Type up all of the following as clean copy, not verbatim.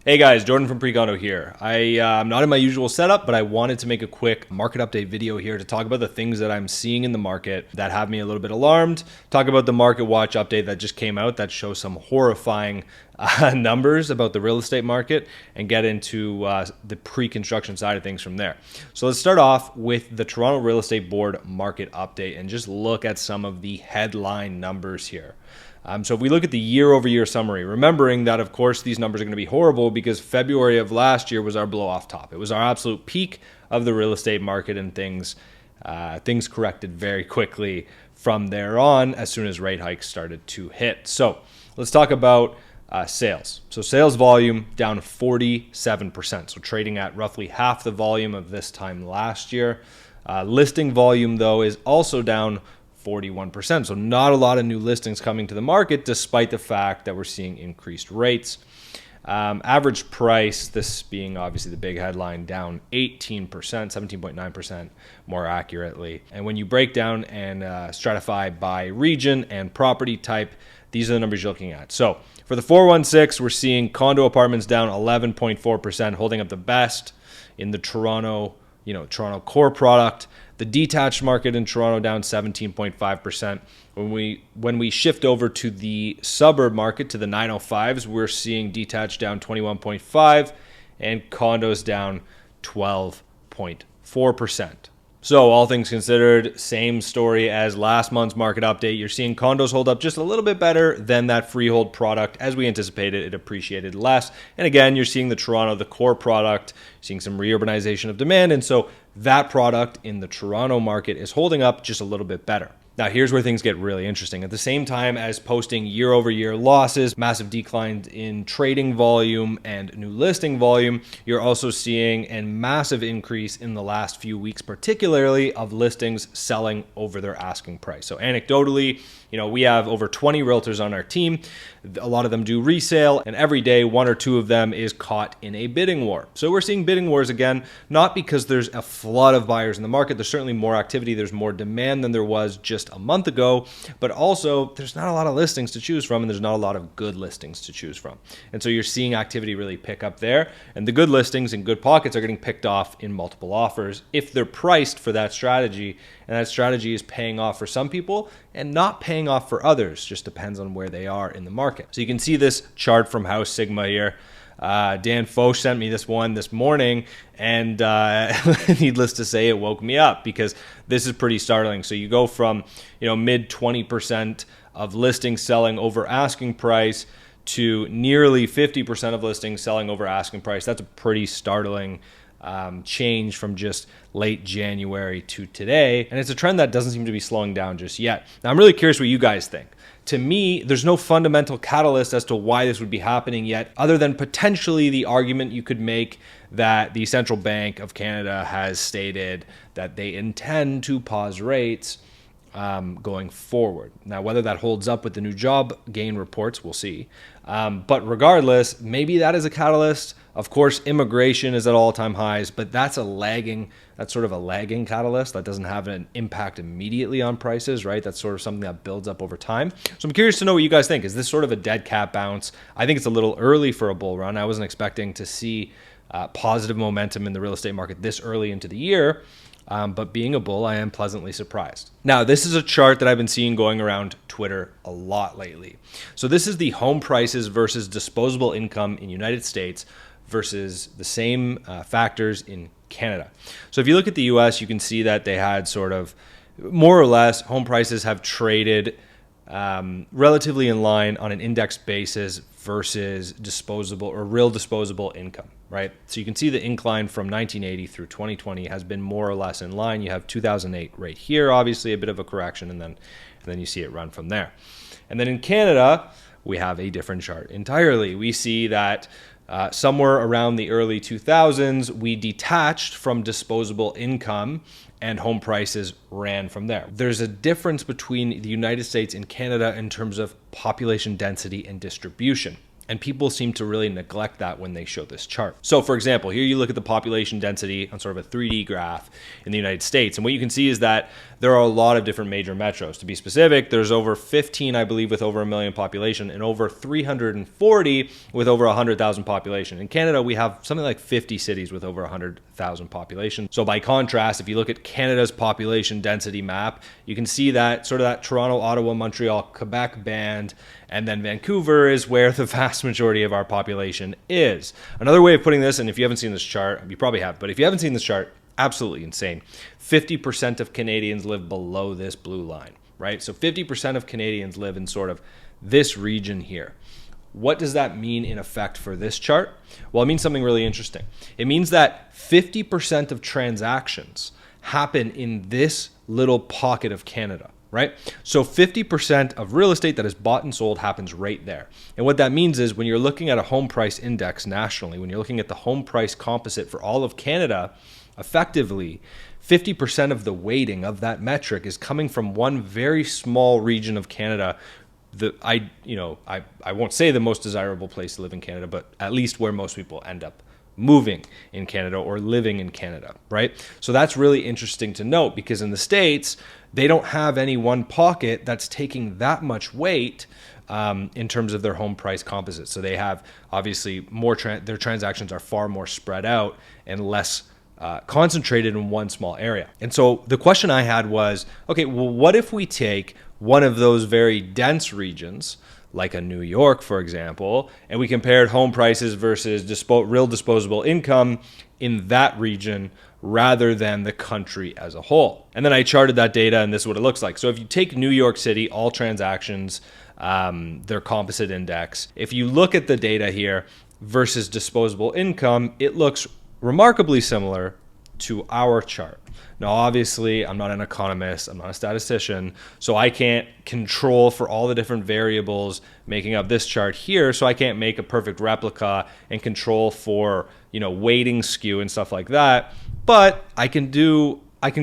Hey guys, Jordan from Condo here. I'm not in my usual setup, but I wanted to make a quick market update video here to talk about the things that I'm seeing in the market that have me a little bit alarmed, talk about the market watch update that just came out that shows some horrifying numbers about the real estate market, and get into the pre-construction side of things from there. So let's start off with the Toronto Real Estate Board market update and just look at some of the headline numbers here. So if we look at the year-over-year summary, remembering that, of course, these numbers are going to be horrible because February of last year was our blow-off top. It was our absolute peak of the real estate market, and things corrected very quickly from there on as soon as rate hikes started to hit. So let's talk about sales. So sales volume down 47%, so trading at roughly half the volume of this time last year. Listing volume, though, is also down 41%. So not a lot of new listings coming to the market, despite the fact that we're seeing increased rates. Average price, this being obviously the big headline, down 18%, 17.9% more accurately. And when you break down and stratify by region and property type, these are the numbers you're looking at. So for the 416, we're seeing condo apartments down 11.4%, holding up the best in the Toronto core product. The detached market in Toronto down 17.5%. When we shift over to the suburb market, to the 905s, we're seeing detached down 21.5% and condos down 12.4%. So all things considered, same story as last month's market update. You're seeing condos hold up just a little bit better than that freehold product. As we anticipated, it appreciated less. And again, you're seeing the Toronto, the core product, seeing some reurbanization of demand. And so that product in the Toronto market is holding up just a little bit better. Now, here's where things get really interesting. At the same time as posting year-over-year losses, massive declines in trading volume and new listing volume, you're also seeing a massive increase in the last few weeks, particularly of listings selling over their asking price. So anecdotally, we have over 20 realtors on our team. A lot of them do resale, and every day, one or two of them is caught in a bidding war. So we're seeing bidding wars again, not because there's a flood of buyers in the market. There's certainly more activity. There's more demand than there was just a month ago, but also there's not a lot of listings to choose from, and there's not a lot of good listings to choose from. And so you're seeing activity really pick up there, and the good listings and good pockets are getting picked off in multiple offers if they're priced for that strategy, and that strategy is paying off for some people and not paying off for others. Just depends on where they are in the market. So you can see this chart from House Sigma here. Dan Foch sent me this one this morning, and needless to say, it woke me up because this is pretty startling. So you go from mid 20% of listings selling over asking price to nearly 50% of listings selling over asking price. That's a pretty startling change from just late January to today, and it's a trend that doesn't seem to be slowing down just yet. Now, I'm really curious what you guys think. To me, there's no fundamental catalyst as to why this would be happening yet, other than potentially the argument you could make that the Central Bank of Canada has stated that they intend to pause rates going forward. Now, whether that holds up with the new job gain reports, we'll see. But regardless, maybe that is a catalyst. Of course, immigration is at all-time highs, but that's sort of a lagging catalyst that doesn't have an impact immediately on prices, right? That's sort of something that builds up over time. So I'm curious to know what you guys think. Is this sort of a dead cat bounce? I think it's a little early for a bull run. I wasn't expecting to see positive momentum in the real estate market this early into the year. But being a bull, I am pleasantly surprised. Now, this is a chart that I've been seeing going around Twitter a lot lately. So this is the home prices versus disposable income in United States versus the same factors in Canada. So if you look at the US, you can see that they had sort of more or less home prices have traded relatively in line on an index basis versus disposable or real disposable income, right? So you can see the incline from 1980 through 2020 has been more or less in line. You have 2008 right here, obviously a bit of a correction, and then you see it run from there. And then in Canada, we have a different chart entirely. We see that somewhere around the early 2000s, we detached from disposable income and home prices ran from there. There's a difference between the United States and Canada in terms of population density and distribution. And people seem to really neglect that when they show this chart. So for example, here you look at the population density on sort of a 3D graph in the United States. And what you can see is that there are a lot of different major metros. To be specific, there's over 15, I believe, with over 1 million population and over 340 with over 100,000 population. In Canada, we have something like 50 cities with over 100,000 population. So by contrast, if you look at Canada's population density map, you can see that sort of that Toronto, Ottawa, Montreal, Quebec band, and then Vancouver is where the vast majority of our population is. Another way of putting this, and if you haven't seen this chart, you probably have, but if you haven't seen this chart, absolutely insane. 50% of Canadians live below this blue line, right? So 50% of Canadians live in sort of this region here. What does that mean in effect for this chart? Well, it means something really interesting. It means that 50% of transactions happen in this little pocket of Canada, right? So 50% of real estate that is bought and sold happens right there. And what that means is when you're looking at a home price index nationally, when you're looking at the home price composite for all of Canada, effectively 50% of the weighting of that metric is coming from one very small region of Canada. I won't say the most desirable place to live in Canada, but at least where most people end up moving in Canada or living in Canada, right? So that's really interesting to note because in the States, they don't have any one pocket that's taking that much weight in terms of their home price composite. So they have obviously more, their transactions are far more spread out and less concentrated in one small area. And so the question I had was, okay, well, what if we take one of those very dense regions, like a New York, for example, and we compared home prices versus real disposable income in that region rather than the country as a whole. And then I charted that data, and this is what it looks like. So if you take New York City, all transactions, their composite index, if you look at the data here versus disposable income, it looks remarkably similar to our chart. Now, obviously, I'm not an economist, I'm not a statistician, so I can't control for all the different variables making up this chart here, so I can't make a perfect replica and control for, weighting skew and stuff like that. But I can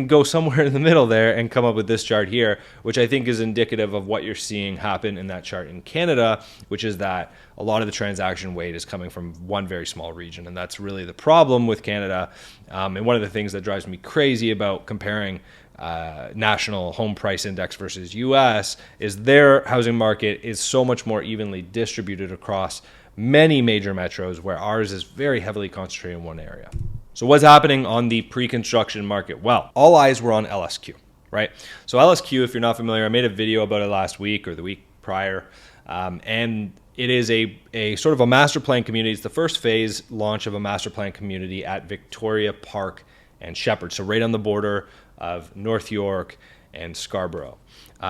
go somewhere in the middle there and come up with this chart here, which I think is indicative of what you're seeing happen in that chart in Canada, which is that a lot of the transaction weight is coming from one very small region. And that's really the problem with Canada. And one of the things that drives me crazy about comparing national home price index versus US is their housing market is so much more evenly distributed across many major metros, where ours is very heavily concentrated in one area. So what's happening on the pre-construction market? Well, all eyes were on LSQ, right? So LSQ, if you're not familiar, I made a video about it last week or the week prior, and it is a sort of a master plan community. It's the first phase launch of a master plan community at Victoria Park and Shepherd, so right on the border of North York and Scarborough.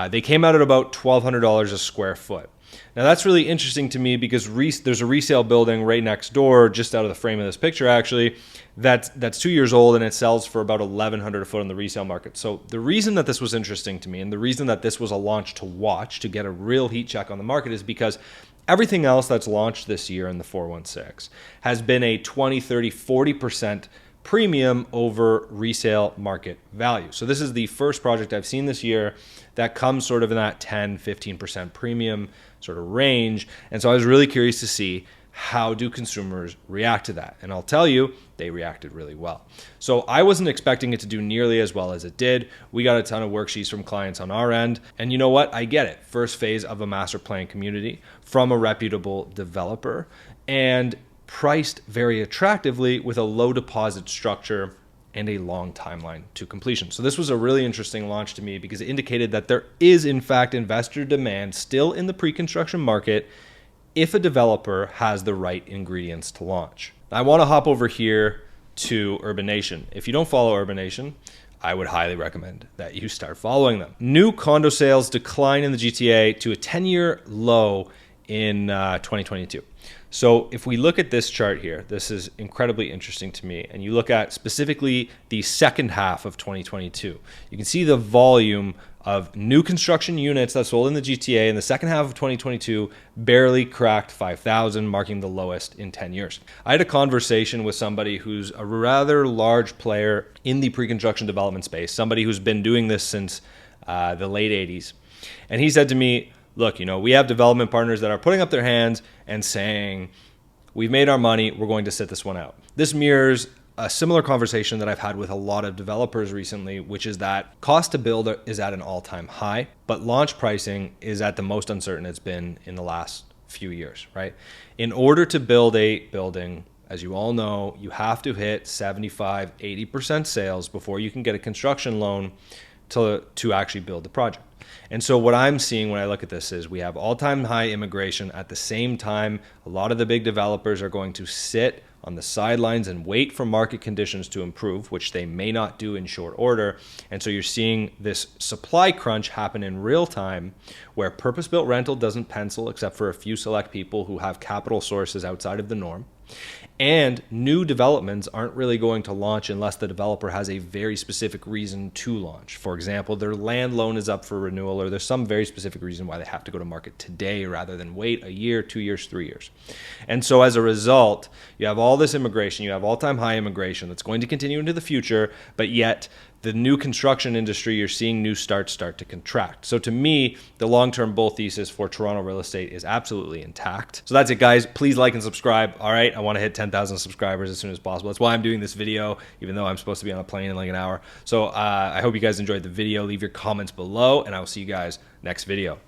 They came out at about $1,200 a square foot. Now that's really interesting to me because there's a resale building right next door, just out of the frame of this picture actually, that's 2 years old and it sells for about $1,100 a foot on the resale market. So the reason that this was interesting to me and the reason that this was a launch to watch to get a real heat check on the market is because everything else that's launched this year in the 416 has been a 20, 30, 40% premium over resale market value. So this is the first project I've seen this year that comes sort of in that 10, 15% premium sort of range. And so I was really curious to see how do consumers react to that? And I'll tell you, they reacted really well. So I wasn't expecting it to do nearly as well as it did. We got a ton of worksheets from clients on our end. And you know what? I get it. First phase of a master plan community from a reputable developer and priced very attractively with a low deposit structure and a long timeline to completion. So this was a really interesting launch to me because it indicated that there is in fact investor demand still in the pre-construction market if a developer has the right ingredients to launch. I want to hop over here to Urban Nation. If you don't follow Urban Nation, I would highly recommend that you start following them. New condo sales decline in the GTA to a 10-year low in 2022. So if we look at this chart here, this is incredibly interesting to me. And you look at specifically the second half of 2022, you can see the volume of new construction units that sold in the GTA in the second half of 2022 barely cracked 5,000, marking the lowest in 10 years. I had a conversation with somebody who's a rather large player in the pre-construction development space, somebody who's been doing this since the late 80s. And he said to me, look, we have development partners that are putting up their hands and saying, we've made our money, we're going to sit this one out. This mirrors a similar conversation that I've had with a lot of developers recently, which is that cost to build is at an all-time high, but launch pricing is at the most uncertain it's been in the last few years, right? In order to build a building, as you all know, you have to hit 75, 80% sales before you can get a construction loan to actually build the project. And so what I'm seeing when I look at this is we have all-time high immigration. At the same time, a lot of the big developers are going to sit on the sidelines and wait for market conditions to improve, which they may not do in short order. And so you're seeing this supply crunch happen in real time where purpose-built rental doesn't pencil except for a few select people who have capital sources outside of the norm. And new developments aren't really going to launch unless the developer has a very specific reason to launch. For example, their land loan is up for renewal, or there's some very specific reason why they have to go to market today rather than wait a year, 2 years, 3 years. And so as a result, you have all this immigration, you have all-time high immigration that's going to continue into the future, but yet the new construction industry, you're seeing new starts start to contract. So to me, the long-term bull thesis for Toronto real estate is absolutely intact. So that's it, guys. Please like and subscribe. All right, I want to hit 10,000 subscribers as soon as possible. That's why I'm doing this video, even though I'm supposed to be on a plane in like an hour. So I hope you guys enjoyed the video. Leave your comments below, and I will see you guys next video.